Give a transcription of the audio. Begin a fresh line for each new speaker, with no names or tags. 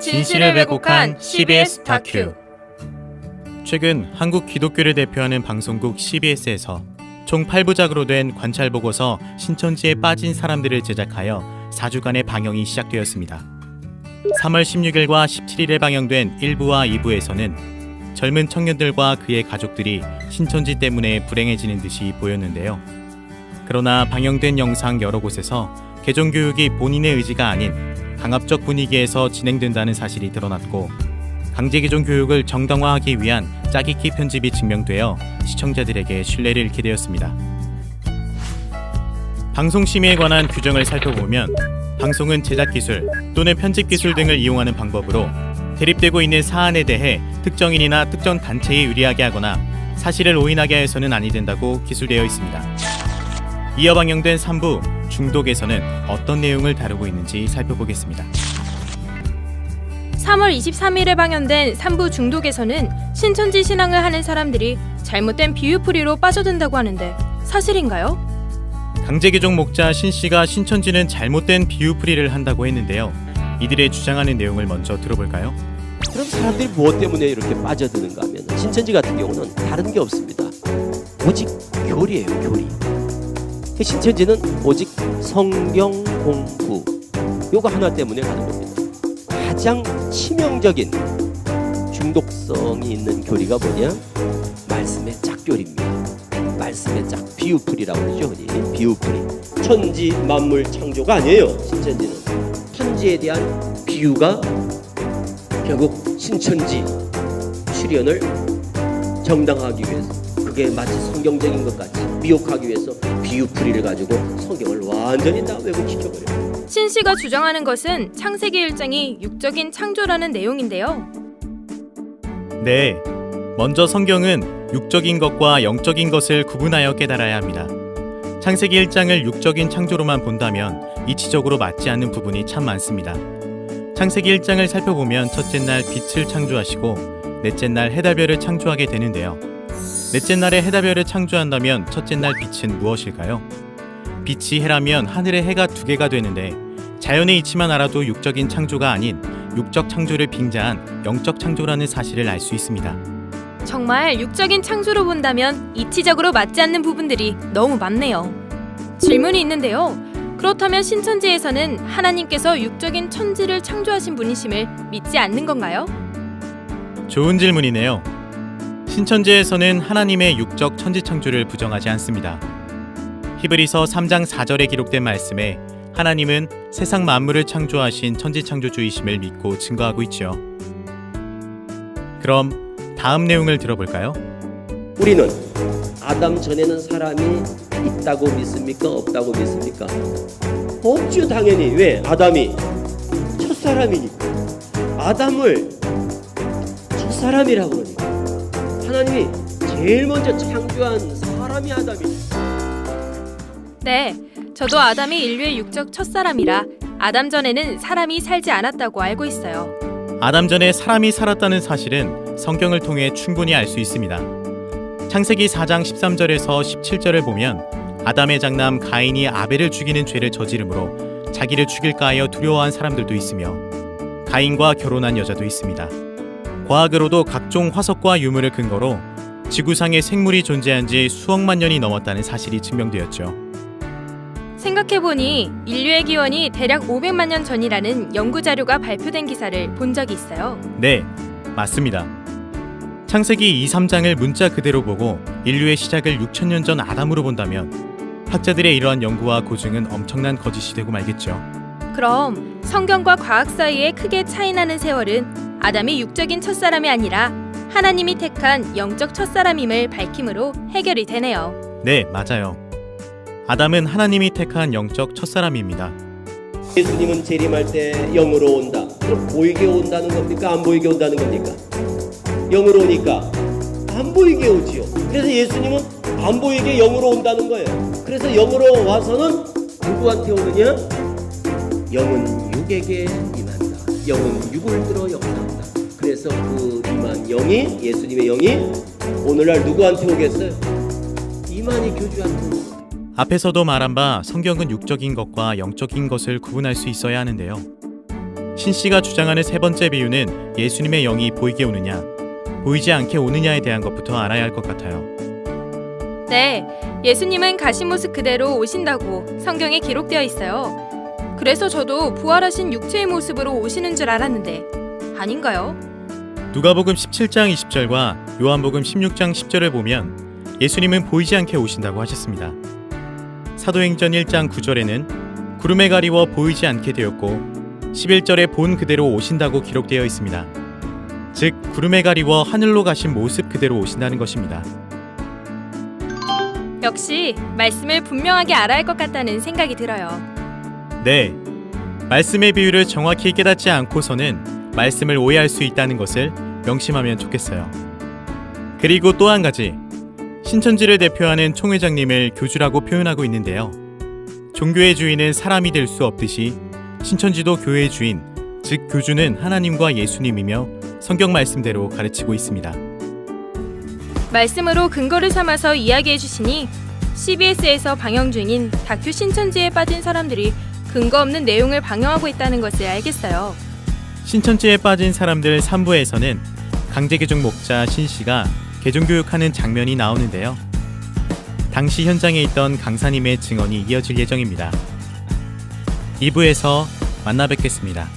진실을 왜곡한 CBS 다큐.
최근 한국 기독교를 대표하는 방송국 CBS에서 총 8부작으로 된 관찰보고서 신천지에 빠진 사람들을 제작하여 4주간의 방영이 시작되었습니다. 3월 16일과 17일에 방영된 1부와 2부에서는 젊은 청년들과 그의 가족들이 신천지 때문에 불행해지는 듯이 보였는데요. 그러나 방영된 영상 여러 곳에서 개종교육이 본인의 의지가 아닌 강압적 분위기에서 진행된다는 사실이 드러났고, 강제개종 교육을 정당화하기 위한 짜깁기 편집이 증명되어 시청자들에게 신뢰를 잃게 되었습니다. 방송 심의에 관한 규정을 살펴보면 방송은 제작 기술 또는 편집 기술 등을 이용하는 방법으로 대립되고 있는 사안에 대해 특정인이나 특정 단체에 유리하게 하거나 사실을 오인하게 해서는 아니 된다고 기술되어 있습니다. 이어 방영된 3부 중독에서는 어떤 내용을 다루고 있는지 살펴보겠습니다.
3월 23일에 방영된 3부 중독에서는 신천지 신앙을 하는 사람들이 잘못된 비유풀이로 빠져든다고 하는데 사실인가요?
강제개종 목자 신씨가 신천지는 잘못된 비유풀이를 한다고 했는데요. 이들의 주장하는 내용을 먼저 들어볼까요?
그럼 사람들이 무엇 때문에 이렇게 빠져드는가 하면 신천지 같은 경우는 다른 게 없습니다. 오직 교리예요, 교리. 신천지는 오직 성경 공부 요거 하나 때문에 가는 겁니다. 가장 치명적인 중독성이 있는 교리가 뭐냐? 말씀의 짝교리입니다. 말씀의 짝, 비유풀이라고 그러죠, 흔히. 비유풀이. 천지 만물 창조가 아니에요, 신천지는. 천지에 대한 비유가 결국 신천지 출현을 정당화하기 위해서, 그게 마치 성경적인 것 같이 미혹하기 위해서 비유풀이를 가지고 성경을 완전히 다 왜곡시켜버려요.
신씨가 주장하는 것은 창세기 1장이 육적인 창조라는 내용인데요.
네, 먼저 성경은 육적인 것과 영적인 것을 구분하여 깨달아야 합니다. 창세기 1장을 육적인 창조로만 본다면 이치적으로 맞지 않는 부분이 참 많습니다. 창세기 1장을 살펴보면 첫째 날 빛을 창조하시고 넷째 날 해달 별을 창조하게 되는데요. 넷째 날에 해달 별을 창조한다면 첫째 날 빛은 무엇일까요? 빛이 해라면 하늘의 해가 두 개가 되는데, 자연의 이치만 알아도 육적인 창조가 아닌 육적 창조를 빙자한 영적 창조라는 사실을 알 수 있습니다.
정말 육적인 창조로 본다면 이치적으로 맞지 않는 부분들이 너무 많네요. 질문이 있는데요. 그렇다면 신천지에서는 하나님께서 육적인 천지를 창조하신 분이심을 믿지 않는 건가요?
좋은 질문이네요. 신천지에서는 하나님의 육적 천지 창조를 부정하지 않습니다. 히브리서 3장 4절에 기록된 말씀에 하나님은 세상 만물을 창조하신 천지 창조주이심을 믿고 증거하고 있죠. 그럼 다음 내용을 들어볼까요?
우리는 아담 전에는 사람이 있다고 믿습니까? 없다고 믿습니까? 없죠, 당연히. 왜? 아담이 첫사람이니까. 아담을 첫사람이라고 그러니까. 하나님이 제일 먼저 창조한 사람이 아담이죠.
네, 저도 아담이 인류의 육적 첫사람이라 아담 전에는 사람이 살지 않았다고 알고 있어요.
아담 전에 사람이 살았다는 사실은 성경을 통해 충분히 알 수 있습니다. 창세기 4장 13절에서 17절을 보면 아담의 장남 가인이 아벨을 죽이는 죄를 저지름으로 자기를 죽일까 하여 두려워한 사람들도 있으며, 가인과 결혼한 여자도 있습니다. 과학으로도 각종 화석과 유물을 근거로 지구상에 생물이 존재한 지 수억만 년이 넘었다는 사실이 증명되었죠.
생각해보니 인류의 기원이 대략 500만 년 전이라는 연구 자료가 발표된 기사를 본 적이 있어요.
네, 맞습니다. 창세기 2, 3장을 문자 그대로 보고 인류의 시작을 6천년 전 아담으로 본다면 학자들의 이러한 연구와 고증은 엄청난 거짓이 되고 말겠죠.
그럼 성경과 과학 사이에 크게 차이나는 세월은 아담이 육적인 첫사람이 아니라 하나님이 택한 영적 첫사람임을 밝힘으로 해결이 되네요.
네, 맞아요. 아담은 하나님이 택한 영적 첫사람입니다.
예수님은 재림할 때 영으로 온다. 그럼 보이게 온다는 겁니까? 안 보이게 온다는 겁니까? 영으로 오니까 안 보이게 오지요. 그래서 예수님은 안 보이게 영으로 온다는 거예요. 그래서 영으로 와서는 누구한테 오느냐? 영은 육에게 임한다. 영은 육을 들어 역사한다. 그래서 그 임한 영이, 예수님의 영이 오늘날 누구한테 오겠어요? 이만희 교주한테 오겠어요.
앞에서도 말한 바 성경은 육적인 것과 영적인 것을 구분할 수 있어야 하는데요. 신 씨가 주장하는 세 번째 비유는 예수님의 영이 보이게 오느냐, 보이지 않게 오느냐에 대한 것부터 알아야 할 것 같아요.
네, 예수님은 가신 모습 그대로 오신다고 성경에 기록되어 있어요. 그래서 저도 부활하신 육체의 모습으로 오시는 줄 알았는데 아닌가요?
누가복음 17장 20절과 요한복음 16장 10절을 보면 예수님은 보이지 않게 오신다고 하셨습니다. 사도행전 1장 9절에는 구름에 가리워 보이지 않게 되었고 11절에 본 그대로 오신다고 기록되어 있습니다. 즉 구름에 가리워 하늘로 가신 모습 그대로 오신다는 것입니다.
역시 말씀을 분명하게 알아야 할 것 같다는 생각이 들어요.
네, 말씀의 비유를 정확히 깨닫지 않고서는 말씀을 오해할 수 있다는 것을 명심하면 좋겠어요. 그리고 또 한 가지, 신천지를 대표하는 총회장님을 교주라고 표현하고 있는데요. 종교의 주인은 사람이 될 수 없듯이 신천지도 교회의 주인, 즉 교주는 하나님과 예수님이며 성경 말씀대로 가르치고 있습니다.
말씀으로 근거를 삼아서 이야기해 주시니 CBS에서 방영 중인 다큐 신천지에 빠진 사람들이 근거 없는 내용을 방영하고 있다는 것을 알겠어요.
신천지에 빠진 사람들 3부에서는 강제개종 목자 신 씨가 개종교육하는 장면이 나오는데요. 당시 현장에 있던 강사님의 증언이 이어질 예정입니다. 2부에서 만나 뵙겠습니다.